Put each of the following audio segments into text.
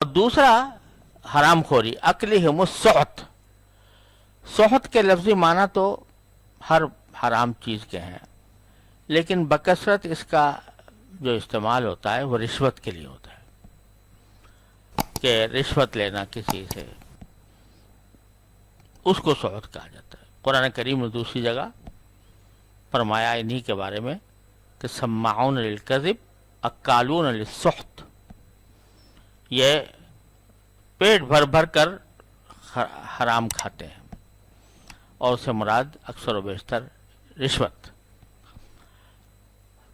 اور دوسرا حرام خوری اکلہم السحت. سحت کے لفظی معنی تو ہر حرام چیز کے ہیں، لیکن بکثرت اس کا جو استعمال ہوتا ہے وہ رشوت کے لیے ہوتا ہے، کہ رشوت لینا کسی سے، اس کو سحت کہا جاتا ہے. قرآن کریم نے دوسری جگہ فرمایا انہی کے بارے میں کہ سماعون للکذب اکالون للسحت، یہ پیٹ بھر بھر کر حرام کھاتے ہیں، اور اس سے مراد اکثر و بیشتر رشوت.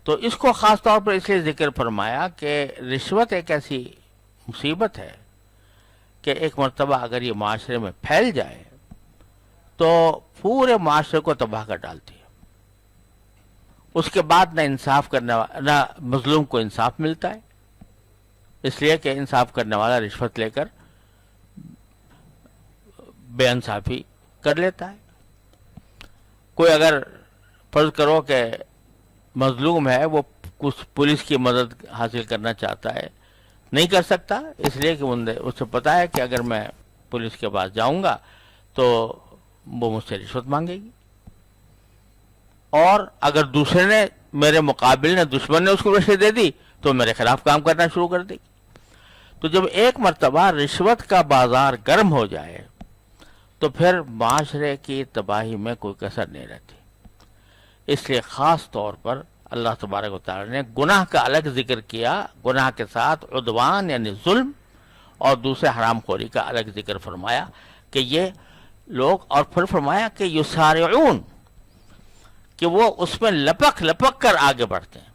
تو اس کو خاص طور پر اس لیے ذکر فرمایا کہ رشوت ایک ایسی مصیبت ہے کہ ایک مرتبہ اگر یہ معاشرے میں پھیل جائے تو پورے معاشرے کو تباہ کر ڈالتی ہے. اس کے بعد نہ انصاف کرنے والا، نہ مظلوم کو انصاف ملتا ہے، اس لیے کہ انصاف کرنے والا رشوت لے کر بے انصافی کر لیتا ہے. کوئی اگر فرض کرو کہ مظلوم ہے، وہ کچھ پولیس کی مدد حاصل کرنا چاہتا ہے، نہیں کر سکتا، اس لیے کہ اسے پتا ہے کہ اگر میں پولیس کے پاس جاؤں گا تو وہ مجھ سے رشوت مانگے گی، اور اگر دوسرے نے میرے مقابل نے دشمن نے اس کو رشوت دے دی تو میرے خلاف کام کرنا شروع کر دے گی. تو جب ایک مرتبہ رشوت کا بازار گرم ہو جائے تو پھر معاشرے کی تباہی میں کوئی کسر نہیں رہتی. اس لیے خاص طور پر اللہ تبارک و تعالی نے گناہ کا الگ ذکر کیا، گناہ کے ساتھ عدوان یعنی ظلم، اور دوسرے حرام خوری کا الگ ذکر فرمایا کہ یہ لوگ، اور پھر فرمایا کہ یسارعون، کہ وہ اس میں لپک لپک کر آگے بڑھتے ہیں.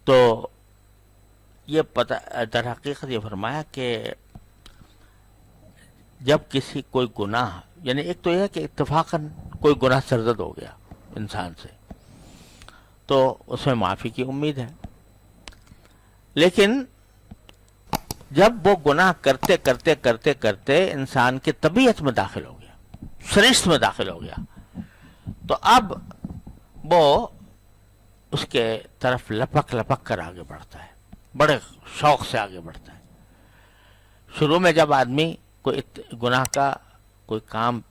تو یہ در حقیقت یہ فرمایا کہ جب کسی کوئی گناہ، یعنی ایک تو یہ ہے کہ اتفاقاً کوئی گناہ سرزد ہو گیا انسان سے تو اس میں معافی کی امید ہے، لیکن جب وہ گناہ کرتے کرتے کرتے کرتے انسان کی طبیعت میں داخل ہو گیا، سرشت میں داخل ہو گیا، تو اب وہ اس کے طرف لپک لپک کر آگے بڑھتا ہے، بڑے شوق سے آگے بڑھتا ہے. شروع میں جب آدمی کوئی گناہ کا کوئی کام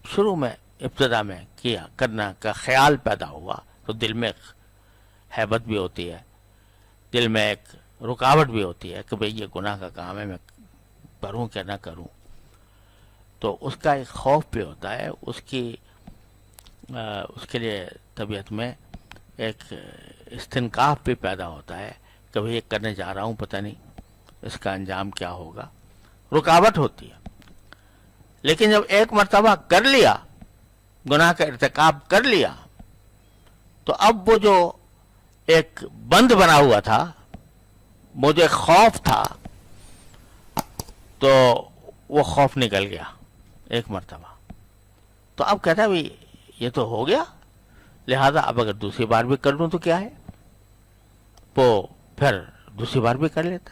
شروع میں ابتدا میں کیا، کرنا کا خیال پیدا ہوا، تو دل میں ہیبت بھی ہوتی ہے، دل میں ایک رکاوٹ بھی ہوتی ہے کہ بھئی یہ گناہ کا کام ہے، میں کروں کہ نہ کروں. تو اس کا ایک خوف بھی ہوتا ہے، اس کے لیے طبیعت میں ایک استنکاف بھی پیدا ہوتا ہے کہ بھئی یہ کرنے جا رہا ہوں، پتہ نہیں اس کا انجام کیا ہوگا، رکاوٹ ہوتی ہے. لیکن جب ایک مرتبہ کر لیا، گناہ کا ارتکاب کر لیا، تو اب وہ جو ایک بند بنا ہوا تھا، وہ جو ایک خوف تھا، تو وہ خوف نکل گیا ایک مرتبہ. تو اب کہتا ہے بھئی یہ تو ہو گیا، لہذا اب اگر دوسری بار بھی کر لوں تو کیا ہے، وہ پھر دوسری بار بھی کر لیتا.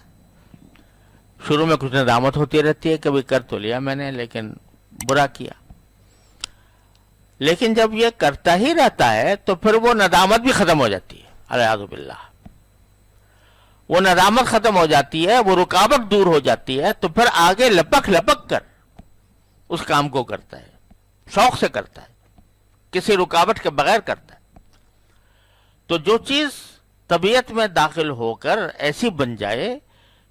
شروع میں کچھ ندامت ہوتی رہتی ہے کہ بھئی کر تو لیا میں نے لیکن برا کیا، لیکن جب یہ کرتا ہی رہتا ہے تو پھر وہ ندامت بھی ختم ہو جاتی ہے، الیاذ باللہ. وہ ندامت ختم ہو جاتی ہے، وہ رکاوٹ دور ہو جاتی ہے، تو پھر آگے لپک لپک کر اس کام کو کرتا ہے، شوق سے کرتا ہے، کسی رکاوٹ کے بغیر کرتا ہے. تو جو چیز طبیعت میں داخل ہو کر ایسی بن جائے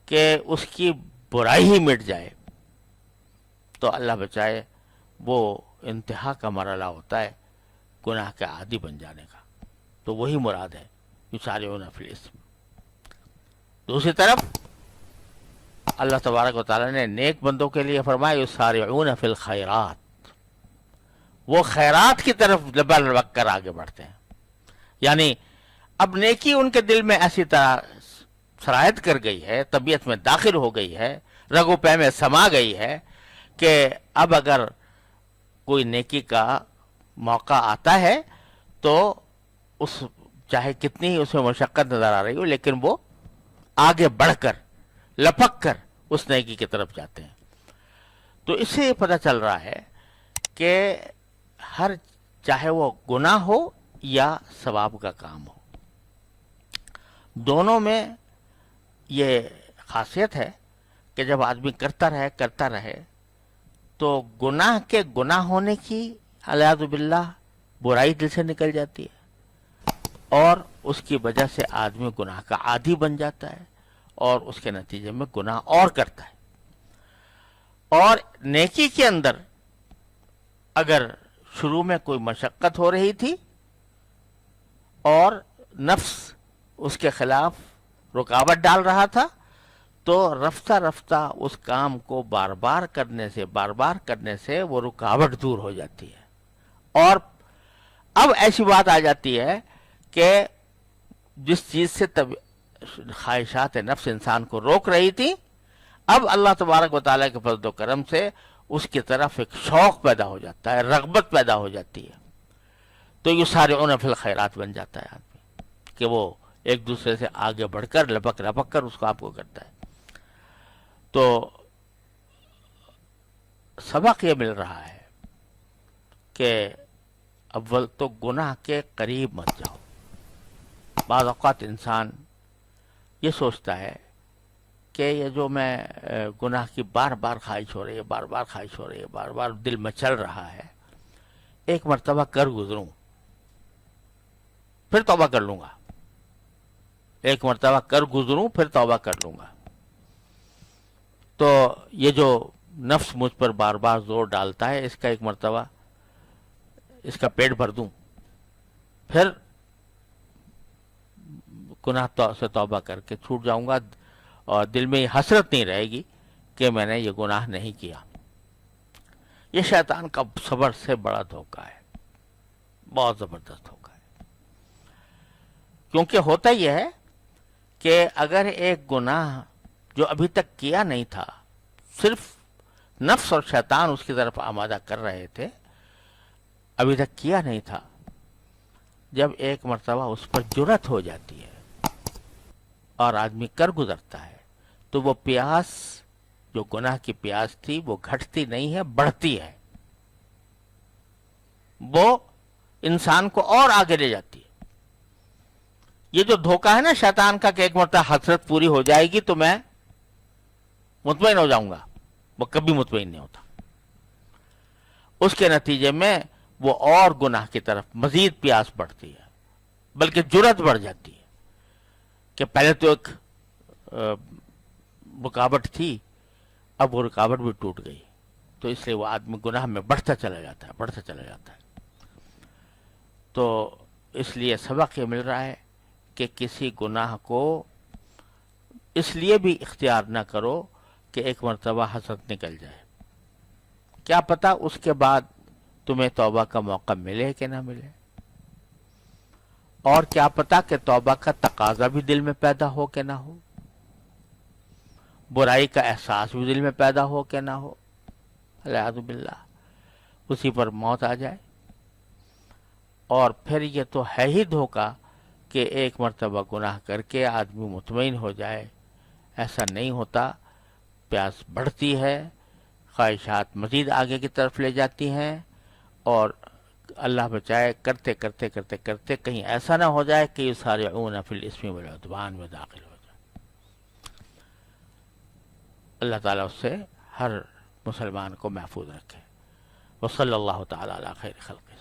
کہ اس کی برائی ہی مٹ جائے، تو اللہ بچائے وہ انتہا کا مرحلہ ہوتا ہے گناہ کے عادی بن جانے کا. تو وہی مراد ہے یسارعون فی الاسم. دوسری طرف اللہ تبارک و تعالی نے نیک بندوں کے لیے فرمایا یسارعون فی الخیرات، وہ خیرات کی طرف لبک لبک کر آگے بڑھتے ہیں. یعنی اب نیکی ان کے دل میں ایسی طرح سرایت کر گئی ہے، طبیعت میں داخل ہو گئی ہے، رگ و پے میں سما گئی ہے کہ اب اگر کوئی نیکی کا موقع آتا ہے تو اس چاہے کتنی ہی اس میں مشقت نظر آ رہی ہو، لیکن وہ آگے بڑھ کر لپک کر اس نیکی کی طرف جاتے ہیں. تو اس سے یہ پتہ چل رہا ہے کہ ہر چاہے وہ گناہ ہو یا ثواب کا کام ہو، دونوں میں یہ خاصیت ہے کہ جب آدمی کرتا رہے تو گناہ کے گناہ ہونے کی الیاذ باللہ برائی دل سے نکل جاتی ہے، اور اس کی وجہ سے آدمی گناہ کا عادی بن جاتا ہے اور اس کے نتیجے میں گناہ اور کرتا ہے۔ اور نیکی کے اندر اگر شروع میں کوئی مشقت ہو رہی تھی اور نفس اس کے خلاف رکاوٹ ڈال رہا تھا، تو رفتہ رفتہ اس کام کو بار بار کرنے سے وہ رکاوٹ دور ہو جاتی ہے۔ اور اب ایسی بات آ جاتی ہے کہ جس چیز سے خواہشات نفس انسان کو روک رہی تھی، اب اللہ تبارک و تعالیٰ کے فضل و کرم سے اس کی طرف ایک شوق پیدا ہو جاتا ہے، رغبت پیدا ہو جاتی ہے، تو یسارعون فی الخیرات بن جاتا ہے آدمی کہ وہ ایک دوسرے سے آگے بڑھ کر لپک کر اس کو آپ کو کرتا ہے۔ تو سبق یہ مل رہا ہے کہ اول تو گناہ کے قریب مت جاؤ۔ بعض اوقات انسان یہ سوچتا ہے کہ یہ جو میں گناہ کی بار بار خواہش ہو رہی ہے، بار بار دل میں چل رہا ہے، ایک مرتبہ کر گزروں پھر توبہ کر لوں گا، ایک مرتبہ کر گزروں پھر توبہ کر لوں گا۔ تو یہ جو نفس مجھ پر بار بار زور ڈالتا ہے، اس کا ایک مرتبہ اس کا پیٹ بھر دوں، پھر گناہ سے توبہ کر کے چھوٹ جاؤں گا، اور دل میں یہ حسرت نہیں رہے گی کہ میں نے یہ گناہ نہیں کیا۔ یہ شیطان کا صبر سے بڑا دھوکہ ہے، بہت زبردست دھوکہ ہے۔ کیونکہ ہوتا یہ ہے کہ اگر ایک گناہ جو ابھی تک کیا نہیں تھا، صرف نفس اور شیطان اس کی طرف آمادہ کر رہے تھے، ابھی تک کیا نہیں تھا، جب ایک مرتبہ اس پر جرأت ہو جاتی ہے اور آدمی کر گزرتا ہے، تو وہ پیاس جو گناہ کی پیاس تھی وہ گھٹتی نہیں ہے، بڑھتی ہے، وہ انسان کو اور آگے لے جاتی ہے۔ یہ جو دھوکہ ہے نا شیطان کا کہ ایک مرتبہ حسرت پوری ہو جائے گی تو میں مطمئن ہو جاؤں گا، وہ کبھی مطمئن نہیں ہوتا۔ اس کے نتیجے میں وہ اور گناہ کی طرف مزید پیاس بڑھتی ہے، بلکہ جرأت بڑھ جاتی ہے کہ پہلے تو ایک رکاوٹ تھی، اب وہ رکاوٹ بھی ٹوٹ گئی، تو اس لیے وہ آدمی گناہ میں بڑھتا چلا جاتا ہے۔ تو اس لیے سبق یہ مل رہا ہے کہ کسی گناہ کو اس لیے بھی اختیار نہ کرو کہ ایک مرتبہ حسرت نکل جائے، کیا پتہ اس کے بعد تمہیں توبہ کا موقع ملے کہ نہ ملے، اور کیا پتہ کہ توبہ کا تقاضا بھی دل میں پیدا ہو کہ نہ ہو، برائی کا احساس بھی دل میں پیدا ہو کہ نہ ہو، الیاذ باللہ اسی پر موت آ جائے۔ اور پھر یہ تو ہے ہی دھوکہ کہ ایک مرتبہ گناہ کر کے آدمی مطمئن ہو جائے، ایسا نہیں ہوتا، پیاس بڑھتی ہے، خواہشات مزید آگے کی طرف لے جاتی ہیں، اور اللہ بچائے کرتے کرتے کہیں ایسا نہ ہو جائے کہ یسارعون فی الاسم والعدوان میں داخل ہو جائے۔ اللہ تعالیٰ اس سے ہر مسلمان کو محفوظ رکھے۔ وصلی اللہ تعالیٰ علی خیر خلقہ۔